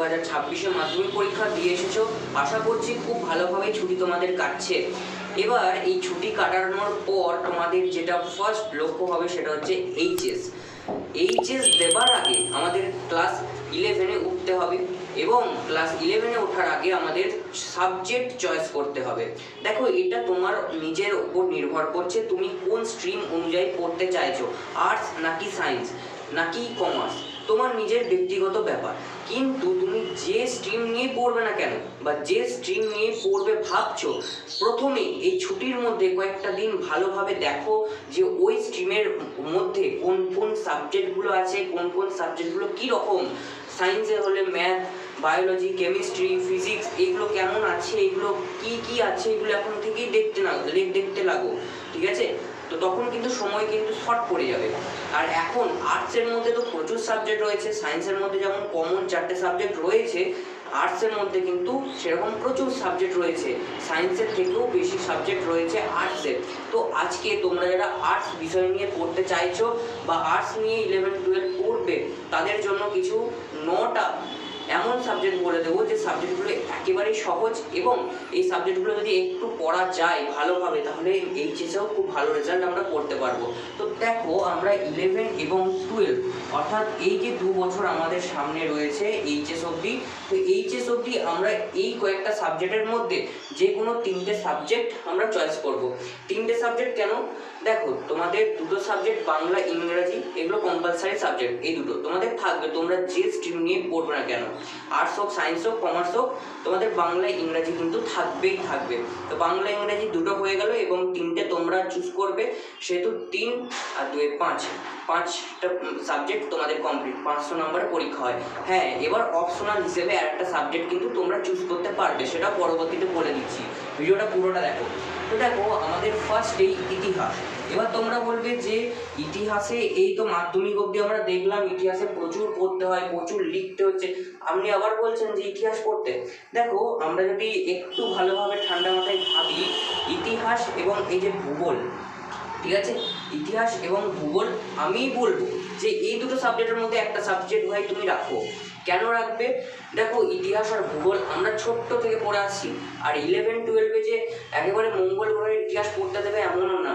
2026-এ মাধ্যমিক পরীক্ষা দিয়ে এসেছো। আশা করছি খুব ভালোভাবে ছুটি তোমাদের কাটছে। এবার এই ছুটি কাটানোর পর তোমাদের যেটা ফার্স্ট লক্ষ্য হবে সেটা হচ্ছে এইচএস দেবার আগে আমাদের ক্লাস 11-এ উঠতে হবে এবং ক্লাস 11-এ ওঠার আগে আমাদের সাবজেক্ট চয়েস করতে হবে। দেখো, এটা তোমার নিজের উপর নির্ভর করছে তুমি কোন স্ট্রিম অনুযায়ী পড়তে চাইছো, আর্টস নাকি সায়েন্স নাকি কমার্স, তোমার নিজের ব্যক্তিগত ব্যাপার। কিন্তু তুমি যে স্ট্রিম নিয়ে পড়বে না কেন বা যে স্ট্রিম নিয়ে পড়বে ভাবছো, প্রথমে এই ছুটির মধ্যে কয়েকটা দিন ভালোভাবে দেখো যে ওই স্ট্রিমের মধ্যে কোন কোন সাবজেক্টগুলো আছে, কোন কোন সাবজেক্টগুলো কী রকম। সায়েন্সে হলে ম্যাথ, বায়োলজি, কেমিস্ট্রি, ফিজিক্স এগুলো কেমন আছে, এগুলো কি কি আছে, এগুলো এখন থেকেই দেখতে লাগো, ঠিক আছে? তো তখন কিন্তু সময় কিন্তু শর্ট পড়ে যাবে। আর এখন আর্টসের মধ্যে তো প্রচুর সাবজেক্ট রয়েছে, সায়েন্সের মধ্যে যেমন কমন 4টে সাবজেক্ট রয়েছে, আর্টসের মধ্যে কিন্তু সেরকম প্রচুর সাবজেক্ট রয়েছে, সায়েন্সের থেকেও বেশি সাবজেক্ট রয়েছে আর্টসের। তো আজকে তোমরা যারা আর্টস বিষয় নিয়ে পড়তে চাইছো বা আর্টস নিয়ে 11-12 পড়বে, তাদের জন্য কিছু 9টা এমন সাবজেক্ট বলে দেবো যে সাবজেক্টগুলো একেবারেই সহজ এবং এই সাবজেক্টগুলো যদি একটু পড়া যায় ভালোভাবে তাহলে এইচএসেও খুব ভালো রেজাল্ট আমরা করতে পারবো। তো দেখো, আমরা 11 এবং 12 অর্থাৎ এই যে 2 বছর আমাদের সামনে রয়েছে এইচএস অবধি, তো এইচএস অবধি আমরা এই কয়েকটা সাবজেক্টের মধ্যে যে কোনো 3টে সাবজেক্ট আমরা চয়েস করব। 3টে সাবজেক্ট কেন? দেখো, তোমাদের 2টো সাবজেক্ট বাংলা ইংরাজি, এগুলো কম্পালসারি সাবজেক্ট, এই দুটো তোমাদের থাকবে, তোমরা যে স্ট্রিম নিয়ে পড়বে না কেন, আর্টস হোক, সায়েন্স হোক, কমার্স হোক, তোমাদের বাংলা ইংরাজি কিন্তু থাকবেই থাকবে। তো বাংলা ইংরাজি দুটো হয়ে গেল এবং 3টে তোমরা চুজ করবে, সেহেতু 3 আর 2 5টা সাবজেক্ট তোমাদের কমপ্লিট, 500 নম্বরে পরীক্ষা হয়। হ্যাঁ, এবার অপশনাল হিসেবে আরেকটা সাবজেক্ট কিন্তু তোমরা চুজ করতে পারবে, সেটা পরবর্তীতে বলে দিচ্ছি, ভিডিওটা পুরোটা দেখো। তো দেখো, আমাদের ফার্স্টেই ইতিহাস। এবার তোমরা বলবে যে ইতিহাসে এই তো মাধ্যমিক অবধি আমরা দেখলাম ইতিহাসে প্রচুর পড়তে হয়, প্রচুর লিখতে হচ্ছে, আপনি আবার বলছেন যে ইতিহাস পড়তে। দেখো, আমরা যদি একটু ভালোভাবে ঠান্ডা মাথায় ভাবি, ইতিহাস এবং এই যে ভূগোল, ঠিক আছে, ইতিহাস এবং ভূগোল আমি বলবো যে এই দুটো সাবজেক্টের মধ্যে একটা সাবজেক্ট ভাই তুমি রাখো। কেন রাখবে? দেখো, ইতিহাস আর ভূগোল আমরা ছোট্ট থেকে পড়ে আসছি, আর 11-12-এ যে একেবারে মঙ্গল গ্রহের ইতিহাস পড়তে দেবে এমনও না,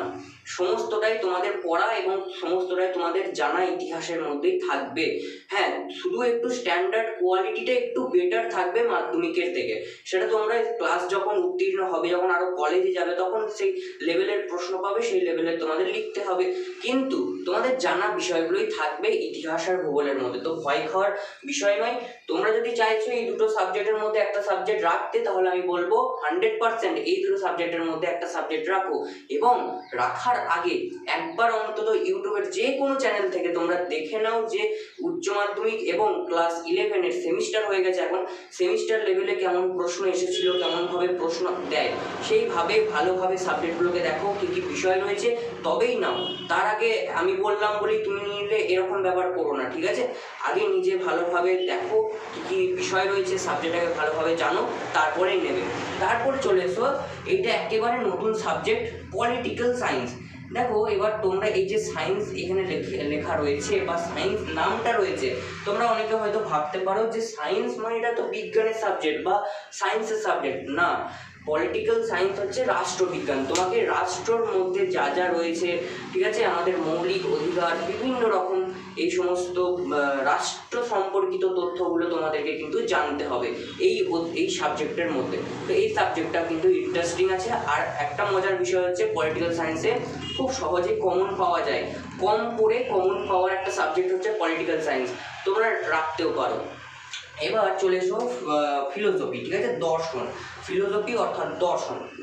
সমস্তটাই তোমাদের পড়া এবং সমস্তটাই তোমাদের জানা ইতিহাসের মধ্যেই থাকবে। হ্যাঁ, শুধু একটু স্ট্যান্ডার্ড কোয়ালিটিটা একটু বেটার থাকবে মাধ্যমিকের থেকে, সেটা তোমরা ক্লাস যখন উত্তীর্ণ হবে, যখন আরও কলেজে যাবে, তখন সেই লেভেলের প্রশ্ন পাবে, সেই লেভেলের তোমাদের লিখতে হবে, কিন্তু তোমাদের জানা বিষয়গুলোই থাকবে ইতিহাস আর ভূগোলের মধ্যে। তো ভয় খাওয়ার বিষয় নয়। তোমরা যদি চাইছো এই দুটো সাবজেক্টের মধ্যে একটা সাবজেক্ট রাখতে, তাহলে আমি বলবো 100% এই দুটো সাবজেক্টের মধ্যে একটা সাবজেক্ট রাখো এবং রাখার আগে একবার অন্তত ইউটিউবের যে কোনো চ্যানেল থেকে তোমরা দেখে নাও যে উচ্চ মাধ্যমিক এবং ক্লাস 11-এর সেমিস্টার হয়ে গেছে, এখন সেমিস্টার লেভেলে কেমন প্রশ্ন এসেছিল, কেমনভাবে প্রশ্ন দেয়, সেইভাবে ভালোভাবে সাবজেক্টগুলোকে দেখো কী কী বিষয় রয়েছে, তবেই নাও। তার আগে আমি বললাম বলেই তুমি নিলে এরকম ব্যাপার করো না, ঠিক আছে? আগে নিজে ভালোভাবে দেখো কী কী বিষয় রয়েছে, সাবজেক্টটাকে ভালোভাবে জানো, তারপরেই নেবে। তারপরে চলে এসো, এইটা একেবারে নতুন সাবজেক্ট, পলিটিক্যাল সায়েন্স। দেখো, এবার তোমরা এই যে সায়েন্স এখানে লেখা রয়েছে বা সায়েন্স নামটা রয়েছে, তোমরা অনেকে হয়তো ভাবতে পারো যে সায়েন্স মানে এটা তো বিজ্ঞানের সাবজেক্ট বা সায়েন্সের সাবজেক্ট। না, পলিটিক্যাল সায়েন্স হচ্ছে রাষ্ট্রবিজ্ঞান। তোমাকে রাষ্ট্রর মধ্যে যা যা রয়েছে, ঠিক আছে, আমাদের মৌলিক অধিকার, বিভিন্ন রকম এই সমস্ত রাষ্ট্র সম্পর্কিত তথ্যগুলো তোমাদেরকে কিন্তু জানতে হবে এই সাবজেক্টের মধ্যে। তো এই সাবজেক্টটা কিন্তু ইন্টারেস্টিং আছে। আর একটা মজার বিষয় হচ্ছে পলিটিক্যাল সায়েন্সে খুব সহজেই কমন পাওয়া যায়, কম পড়ে কমন পাওয়ার একটা সাবজেক্ট হচ্ছে পলিটিক্যাল সায়েন্স, তোমরা রাখতেও পারো। এবার চলে এসো ফিলোসফি, ঠিক আছে, দর্শন। ফিলোসফি অর্থাৎ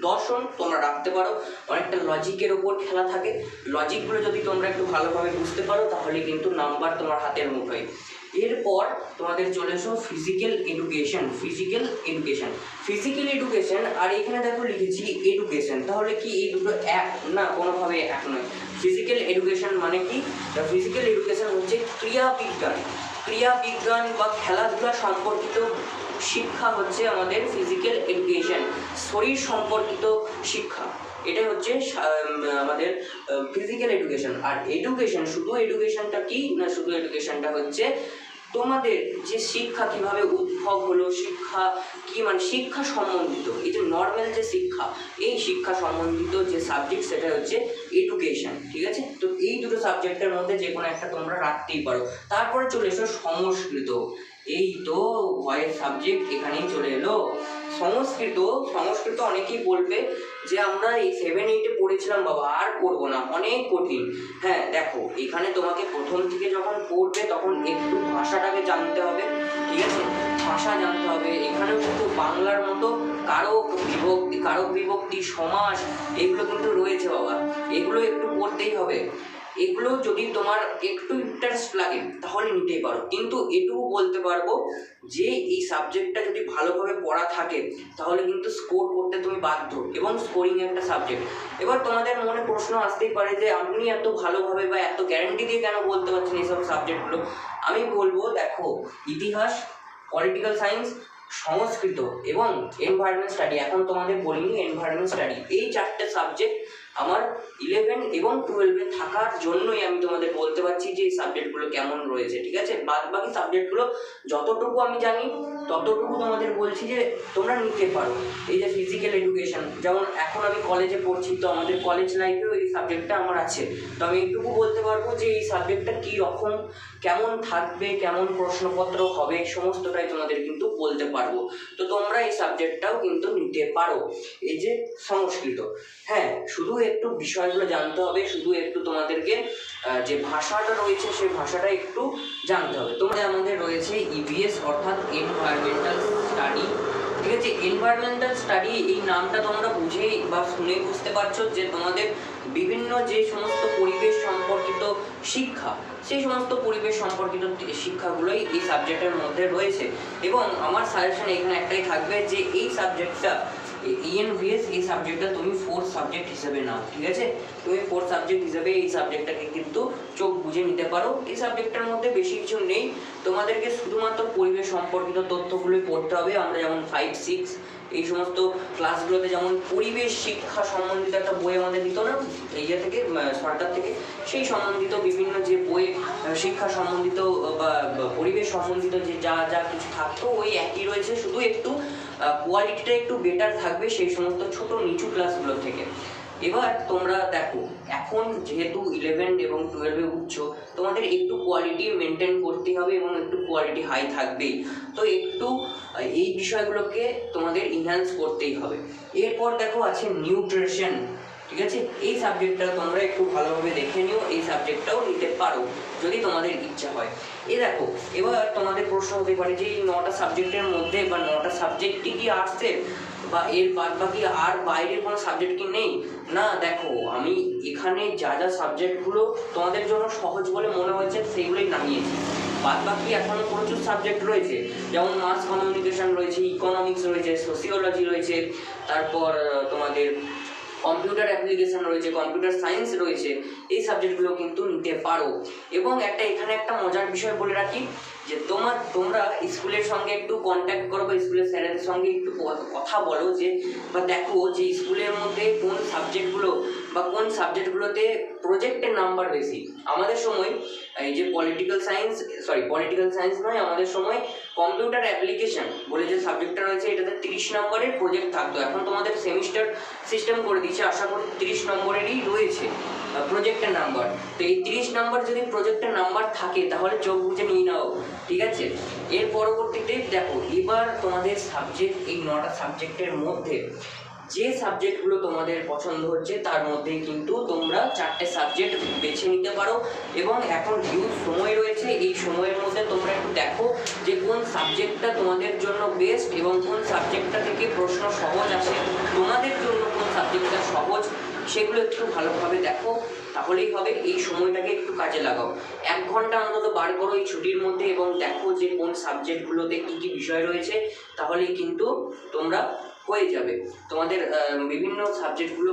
দর্শন তোমরা রাখতে পারো, অনেকটা লজিকের ওপর খেলা থাকে, লজিকগুলো যদি তোমরা একটু ভালোভাবে বুঝতে পারো তাহলে কিন্তু নাম্বার তোমার হাতের মুঠোয়। এরপর তোমাদের চলে এসো ফিজিক্যাল এডুকেশন, আর এখানে দেখো লিখেছি এডুকেশন, তাহলে কি এই দুটো এক? না, কোনোভাবে এক নয়। ফিজিক্যাল এডুকেশন মানে কি? ফিজিক্যাল এডুকেশন হচ্ছে ক্রিয়াবিজ্ঞান বা খেলাধুলা সম্পর্কিত শিক্ষা হচ্ছে আমাদের ফিজিক্যাল এডুকেশন, শরীর সম্পর্কিত শিক্ষা, এটাই হচ্ছে আমাদের ফিজিক্যাল এডুকেশন। আর এডুকেশন, শুধু এডুকেশনটা কি না, শুধু এডুকেশনটা হচ্ছে তোমাদের যে শিক্ষা কিভাবে উদ্ভব হলো, শিক্ষা কি মানে শিক্ষা সম্বন্ধিত এই যে নর্মাল যে শিক্ষা, এই শিক্ষা সম্বন্ধিত যে সাবজেক্ট সেটা হচ্ছে এডুকেশন, ঠিক আছে। তো এই দুটো সাবজেক্টের মধ্যে যে কোনো একটা তোমরা রাখতেই পারো। তারপরে চলে এসো সংস্কৃত, এই তো ভয়ের সাবজেক্ট এখানেই চলে এলো সংস্কৃত। সংস্কৃত অনেকেই বলবে যে আমরা এই 7-8 পড়েছিলাম বাবা, আর পড়বো না, অনেক কঠিন। হ্যাঁ দেখো, এখানে তোমাকে প্রথম থেকে যখন পড়বে তখন একটু ভাষাটাকে জানতে হবে, ঠিক আছে, ভাষা জানতে হবে। এখানেও কিন্তু বাংলার মতো কারক বিভক্তি, কারক বিভক্তি, সমাস এগুলো কিন্তু রয়েছে বাবা, এগুলো একটু পড়তেই হবে। এগুলো যদি তোমার একটু ইন্টারেস্ট লাগে তাহলে নিতেই পারো, কিন্তু এটুকু বলতে পারবো যে এই সাবজেক্টটা যদি ভালোভাবে পড়া থাকে তাহলে কিন্তু স্কোর করতে তুমি বাধ্য, এবং স্কোরিং একটা সাবজেক্ট। এবার তোমাদের মনে প্রশ্ন আসতেই পারে যে আপনি এত ভালোভাবে বা এত গ্যারান্টি দিয়ে কেন বলতে পারছেন এইসব সাবজেক্টগুলো। আমি বলবো দেখো, ইতিহাস, পলিটিক্যাল সায়েন্স, সংস্কৃত এবং এনভায়রনমেন্ট স্টাডি, এখন তোমাদের বলিনি এনভায়রনমেন্ট স্টাডি, এই 4টে সাবজেক্ট আমার 11 এবং 12-এ থাকার জন্যই আমি তোমাদের বলতে পারছি যে এই সাবজেক্টগুলো কেমন রয়েছে, ঠিক আছে। বাদ বাকি সাবজেক্টগুলো যতটুকু আমি জানি ততটুকু তোমাদের বলছি যে তোমরা নিতে পারো। এই যে ফিজিক্যাল এডুকেশন, যেমন এখন আমি কলেজে পড়ছি, তো আমাদের কলেজ লাইফেও এই সাবজেক্টটা আমার আছে, তো আমি এইটুকু বলতে পারবো যে এই সাবজেক্টটা কী রকম, কেমন থাকবে, কেমন প্রশ্নপত্র হবে, সমস্তটাই তোমাদের কিন্তু বলতে পারবো। তো তোমরা এই সাবজেক্টটাও কিন্তু নিতে পারো। এই যে সংস্কৃত, হ্যাঁ শুধু একটু বিষয়গুলো জানতে হবে, শুধু একটু তোমাদেরকে যে ভাষাটা রয়েছে সেই ভাষাটা একটু জানতে হবে। তোমরা আমাদের রয়েছে ইভিএস অর্থাৎ এনভায়রনমেন্টাল স্টাডি, ঠিক আছে। এনভায়রনমেন্টাল স্টাডি এই নামটা তোমরা বুঝেই বা শুনে বুঝতে পারছো যে তোমাদের বিভিন্ন যে সমস্ত পরিবেশ সম্পর্কিত শিক্ষা, সেই সমস্ত পরিবেশ সম্পর্কিত শিক্ষাগুলোই এই সাবজেক্টের মধ্যে রয়েছে। এবং আমার সাজেশন এখানে একটাই থাকবে যে এই সাবজেক্টটা ENVS এই সাবজেক্টটা তুমি 4th সাবজেক্ট হিসেবে নাও, ঠিক আছে। তুমি 4th সাবজেক্ট হিসেবে এই সাবজেক্টটাকে কিন্তু চোখ বুঝে নিতে পারো। এই সাবজেক্টটার মধ্যে বেশি কিছু নেই, তোমাদেরকে শুধুমাত্র পরিবেশ সম্পর্কিত তথ্যগুলোই পড়তে হবে। আমরা যেমন 5, 6 এই সমস্ত ক্লাসগুলোতে যেমন পরিবেশ শিক্ষা সম্বন্ধিত একটা বই আমাদের দিত না ইয়ে থেকে, সরকার থেকে, সেই সম্বন্ধিত বিভিন্ন যে বই শিক্ষা সম্বন্ধিত বা পরিবেশ সম্বন্ধিত যে যা যা কিছু থাকতো ওই একই রয়েছে, শুধু একটু কোয়ালিটিটা একটু বেটার থাকবে সেই সমস্ত ছোট নিচু ক্লাসগুলো থেকে। এবার তোমরা দেখো, এখন যেহেতু 11 এবং 12-এ উঠছো, তোমাদের একটু কোয়ালিটি মেনটেন করতে হবে এবং একটু কোয়ালিটি হাই থাকবেই, তো একটু এই বিষয়গুলোকে তোমাদের ইনহ্যান্স করতেই হবে। এরপর দেখো আছে নিউট্রিশন, ঠিক আছে। এই সাবজেক্টটা তোমরা একটু ভালোভাবে দেখে নিও, এই সাবজেক্টটাও নিতে পারো যদি তোমাদের ইচ্ছা হয়। দেখো, এবার তোমাদের প্রশ্ন হতে পারে যে এই 9টা সাবজেক্টের মধ্যে বা 9টা সাবজেক্টই কি আর্টসের, বা এর বাদ বাকি আর বাইরের কোনো সাবজেক্ট কি নেই? না, দেখো আমি এখানে যা যা সাবজেক্টগুলো তোমাদের জন্য সহজ বলে মনে হয়েছে সেগুলোই নামিয়েছি। বাদ বাকি এখনও প্রচুর সাবজেক্ট রয়েছে, যেমন মাস কমিউনিকেশন রয়েছে, ইকোনমিক্স রয়েছে, সোসিওলজি রয়েছে, তারপর তোমাদের কম্পিউটার অ্যাপ্লিকেশন রয়েছে, কম্পিউটার সায়েন্স রয়েছে, এই সাবজেক্টগুলো কিন্তু নিতে পারো। এবং এখানে একটা মজার বিষয় বলে রাখি যে তোমরা স্কুলের সঙ্গে একটু কন্ট্যাক্ট করো বা স্কুলের স্যারেদের সঙ্গে একটু কথা বলো যে বা দেখো যে স্কুলের মধ্যে কোন সাবজেক্টগুলো বা কোন সাবজেক্টগুলোতে প্রজেক্টের নাম্বার বেশি। আমাদের সময় এই যে পলিটিক্যাল সায়েন্স নয়, আমাদের সময় কম্পিউটার অ্যাপ্লিকেশন বলে যে সাবজেক্টটা রয়েছে এটাতে 30 নম্বরের প্রজেক্ট থাকতো। এখন তোমাদের সেমিস্টার সিস্টেম করে দিচ্ছে, আশা করি 30 নম্বরেরই রয়েছে প্রজেক্টের নাম্বার। তো এই 30 নম্বর যদি প্রজেক্টের নাম্বার থাকে তাহলে চোখ বুঝে নিয়ে নাও, ঠিক আছে। এর পরবর্তীতে দেখো, এবার তোমাদের সাবজেক্ট এই 9টা সাবজেক্টের মধ্যে যে সাবজেক্টগুলো তোমাদের পছন্দ হচ্ছে তার মধ্যেই কিন্তু তোমরা 4টে সাবজেক্ট বেছে নিতে পারো। এবং এখন হিউজ সময় রয়েছে, এই সময়ের মধ্যে তোমরা একটু দেখো যে কোন সাবজেক্টটা তোমাদের জন্য বেস্ট এবং কোন সাবজেক্টটা থেকে প্রশ্ন সহজ আসে, তোমাদের জন্য কোন সাবজেক্টটা সহজ সেগুলো একটু ভালোভাবে দেখো, তাহলেই হবে। এই সময়টাকে একটু কাজে লাগাও, 1 ঘন্টা অন্তত বার করো এই ছুটির মধ্যে এবং দেখো যে কোন সাবজেক্টগুলোতে কী কী বিষয় রয়েছে, তাহলেই কিন্তু তোমরা হয়ে যাবে। তোমাদের বিভিন্ন সাবজেক্টগুলো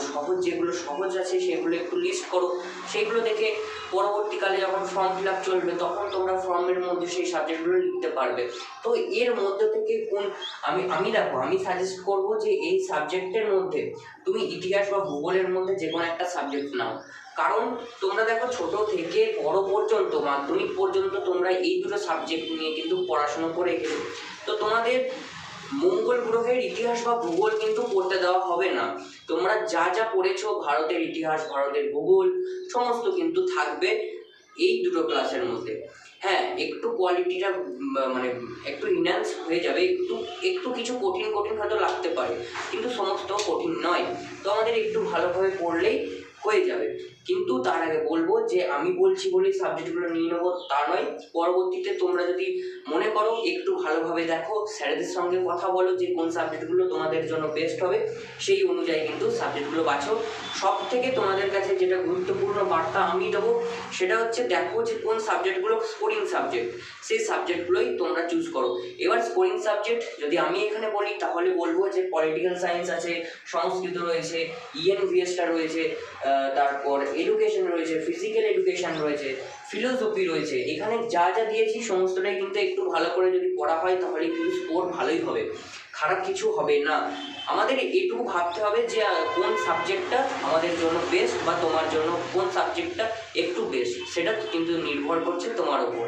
সহজ, যেগুলো সহজ আছে সেগুলো একটু লিস্ট করো, সেগুলো দেখে পরবর্তীকালে যখন ফর্ম ফিল আপ চলবে তখন তোমরা ফর্মের মধ্যে সেই সাবজেক্টগুলো লিখতে পারবে। তো এর মধ্যে থেকে কোন আমি সাজেস্ট করব যে এই সাবজেক্টের মধ্যে তুমি ইতিহাস বা ভূগোলের মধ্যে যে কোনো একটা সাবজেক্ট নাও, কারণ তোমরা দেখো ছোট থেকে বড় পর্যন্ত মাধ্যমিক পর্যন্ত তোমরা এই দুটো সাবজেক্ট নিয়ে কিন্তু পড়াশোনা করে গেলে, তো তোমাদের মঙ্গল গ্রহের ইতিহাস বা ভূগোল কিন্তু পড়তে দেওয়া হবে না। তোমরা যা যা পড়েছো ভারতের ইতিহাস, ভারতের ভূগোল সমস্ত কিন্তু থাকবে এই দুটো ক্লাসের মধ্যে। হ্যাঁ, একটু কোয়ালিটিটা মানে একটু ইনহ্যান্স হয়ে যাবে, একটু একটু কিছু কঠিন কঠিন হয়তো লাগতে পারে, কিন্তু সমস্ত কঠিন নয়। তো আমাদের একটু ভালোভাবে পড়লেই হয়ে যাবে। কিন্তু তার আগে বলবো যে আমি বলছি বলেই সাবজেক্টগুলো নিয়ে নেবো তা নয়। পরবর্তীতে তোমরা যদি মনে করো একটু ভালোভাবে দেখো, স্যারেদের সঙ্গে কথা বলো যে কোন সাবজেক্টগুলো তোমাদের জন্য বেস্ট হবে, সেই অনুযায়ী কিন্তু সাবজেক্টগুলো বাছো। সব থেকে তোমাদের কাছে যেটা গুরুত্বপূর্ণ বার্তা আমি দেবো সেটা হচ্ছে দেখো যে কোন সাবজেক্টগুলো স্কোরিং সাবজেক্ট, সেই সাবজেক্টগুলোই তোমরা চুজ করো। এবার স্কোরিং সাবজেক্ট যদি আমি এখানে বলি তাহলে বলবো যে পলিটিক্যাল সায়েন্স আছে, সংস্কৃত রয়েছে, ইএনভিএসটা রয়েছে, তারপর এডুকেশন রয়েছে, ফিজিক্যাল এডুকেশন রয়েছে, ফিলোসফি রয়েছে। এখানে যা যা দিয়েছি সমস্তটাই কিন্তু একটু ভালো করে যদি পড়া হয় তাহলে কিন্তু স্কোর ভালোই হবে, খারাপ কিছু হবে না। আমাদের এটুকু ভাবতে হবে যে কোন সাবজেক্টটা আমাদের জন্য বেস্ট বা তোমার জন্য কোন সাবজেক্টটা একটু বেস্ট, সেটা কিন্তু নির্ভর করছে তোমার উপর।